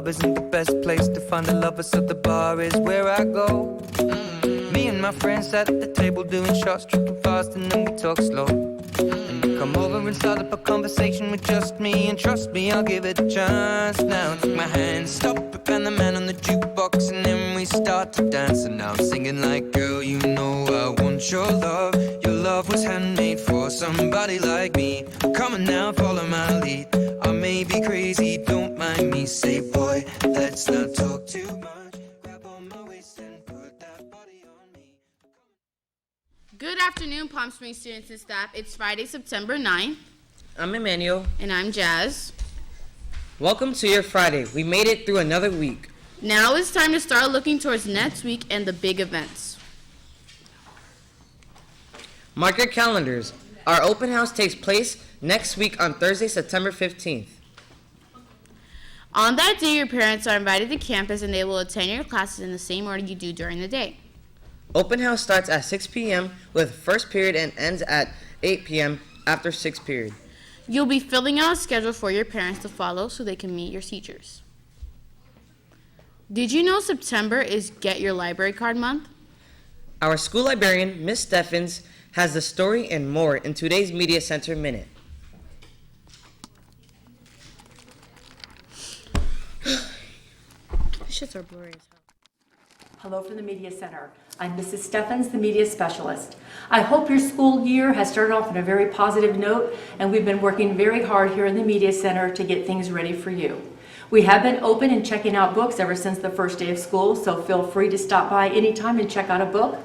club isn't the best place to find a lover, so the bar is where I go. Me and my friends at the table doing shots, tripping fast, and then we talk slow. And you come over and start up a conversation with just me, and trust me, I'll give it a chance. Now take my hand, stop it, and the man on the jukebox, and then we start to dance. And now I'm singing like, girl, you know I want your love. Your love was handmade for somebody like me. Come on now, follow my lead. I may be crazy, don't mind me. Say, boy, let's not talk too much. Grab on my waist and put that body on me. Good afternoon, Palm Springs students and staff. It's Friday, September 9th. I'm Emmanuel. And I'm Jazz. Welcome to your Friday. We made it through another week. Now it's time to start looking towards next week and the big events. Mark your calendars. Our open house takes place next week on Thursday, September 15th. On that day, your parents are invited to campus and they will attend your classes in the same order you do during the day. Open house starts at 6 p.m. with first period and ends at 8 p.m. after 6th period. You'll be filling out a schedule for your parents to follow so they can meet your teachers. Did you know September is Get Your Library Card Month? Our school librarian, Miss Steffens, has the story and more in today's Media Center Minute. Shits are blurry as hell. Hello from the Media Center. I'm Mrs. Steffens, the Media Specialist. I hope your school year has started off on a very positive note, and we've been working very hard here in the Media Center to get things ready for you. We have been open and checking out books ever since the first day of school, so feel free to stop by anytime and check out a book.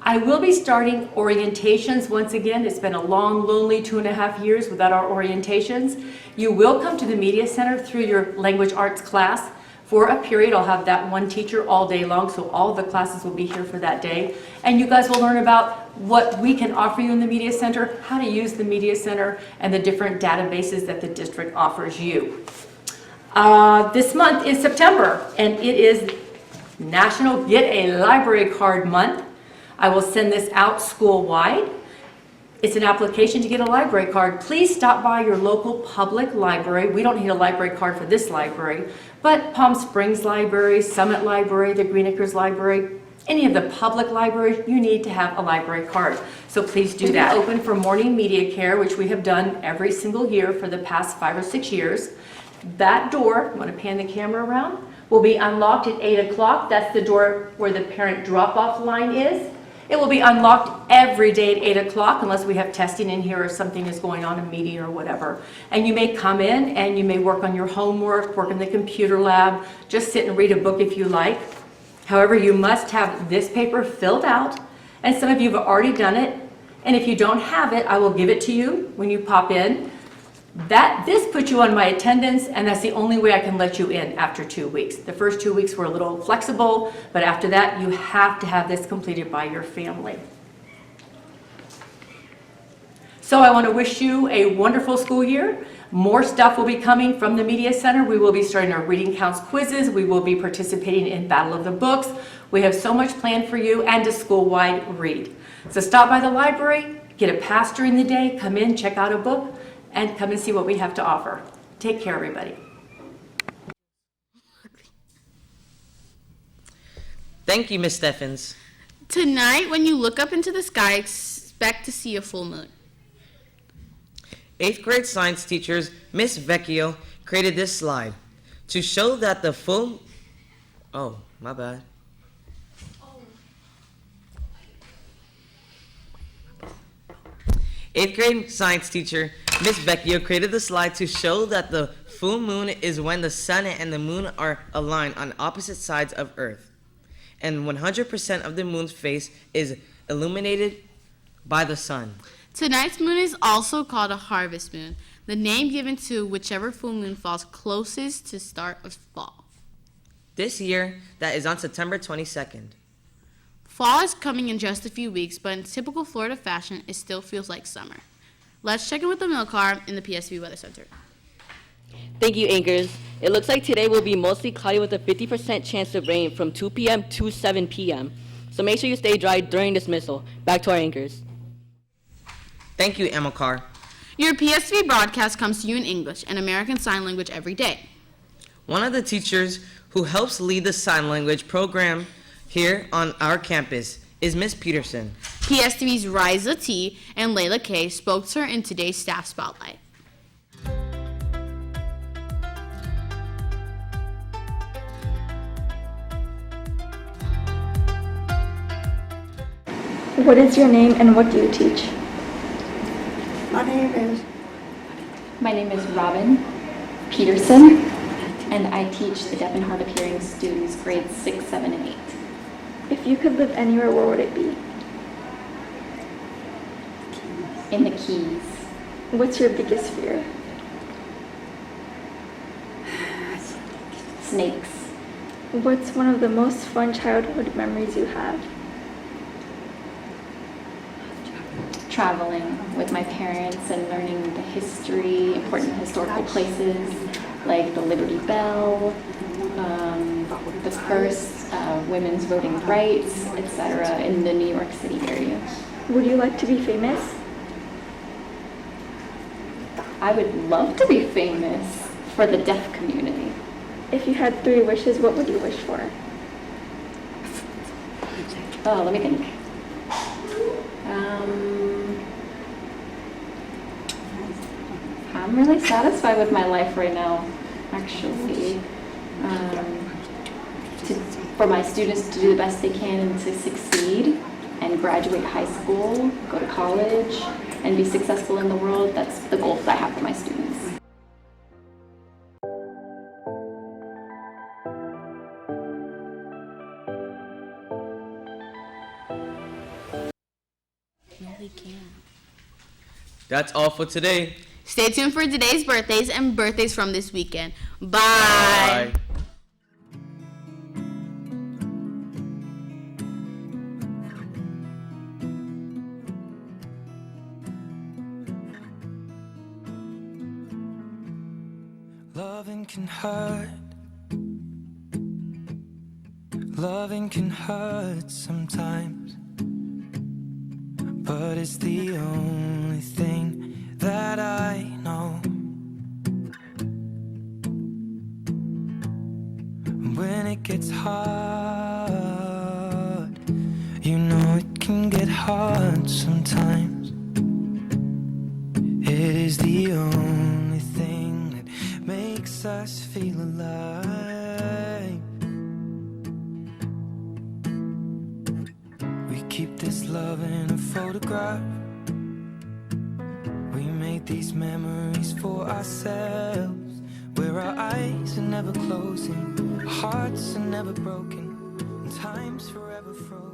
I will be starting orientations once again. It's been a long, lonely 2.5 years without our orientations. You will come to the Media Center through your language arts class. For a period, I'll have that one teacher all day long, so all the classes will be here for that day. And you guys will learn about what we can offer you in the Media Center, how to use the Media Center, and the different databases that the district offers you. This month is September, and it is National Get a Library Card Month. I will send this out school-wide. It's an application to get a library card. Please stop by your local public library. We don't need a library card for this library, but Palm Springs Library, Summit Library, the Green Acres Library, any of the public libraries, you need to have a library card. So please do that. Open for morning media care, which we have done every single year for the past 5 or 6 years. That door, I'm going to pan the camera around, will be unlocked at 8 o'clock. That's the door where the parent drop-off line is. It will be unlocked every day at 8 o'clock unless we have testing in here or something is going on, a meeting or whatever. And you may come in and you may work on your homework, work in the computer lab, just sit and read a book if you like. However, you must have this paper filled out, and some of you have already done it. And if you don't have it, I will give it to you when you pop in. This puts you on my attendance, and that's the only way I can let you in after 2 weeks. The first 2 weeks were a little flexible, but after that, you have to have this completed by your family. So I want to wish you a wonderful school year. More stuff will be coming from the Media Center. We will be starting our reading counts quizzes. We will be participating in Battle of the Books. We have so much planned for you and a school-wide read. So stop by the library, get a pass during the day, come in, check out a book, and come and see what we have to offer. Take care, everybody. Thank you, Miss Steffens. Tonight, when you look up into the sky, expect to see a full moon. 8th grade science teachers, Miss Vecchio, created this slide to show that the full... Oh, my bad. Eighth grade science teacher, Miss Vecchio, created the slide to show that the full moon is when the sun and the moon are aligned on opposite sides of Earth, and 100% of the moon's face is illuminated by the sun. Tonight's moon is also called a harvest moon, the name given to whichever full moon falls closest to start of fall. This year, that is on September 22nd. Fall is coming in just a few weeks, but in typical Florida fashion, it still feels like summer. Let's check in with the mail car in the PSV Weather Center. Thank you, anchors. It looks like today will be mostly cloudy with a 50% chance of rain from 2 p.m. to 7 p.m. So make sure you stay dry during dismissal. Back to our anchors. Thank you, Amilcar. Your PSV broadcast comes to you in English and American Sign Language every day. One of the teachers who helps lead the sign language program here on our campus is Miss Peterson. PSTV's Riza T and Layla K spoke to her in today's Staff Spotlight. What is your name and what do you teach? My name is Robin Peterson, and I teach the deaf and hard of hearing students grades 6, 7, and 8. If you could live anywhere, where would it be? In the Keys. What's your biggest fear? Snakes. What's one of the most fun childhood memories you have? Traveling with my parents and learning the history, important historical places like the Liberty Bell, the first women's voting rights, etc. in the New York City area. Would you like to be famous? I would love to be famous for the deaf community. If you had 3 wishes, what would you wish for? Oh, let me think. I'm really satisfied with my life right now, actually. For my students to do the best they can and to succeed and graduate high school, go to college, and be successful in the world, that's the goals that I have for my students. No, they can't. That's all for today. Stay tuned for today's birthdays and birthdays from this weekend. Bye. Loving can hurt. Loving can hurt sometimes. But it's the only thing that I know. When it gets hard, you know it can get hard sometimes. It is the only thing that makes us feel alive. We keep this love in a photograph. We made these memories for ourselves, where our eyes are never closing, our hearts are never broken, and time's forever frozen.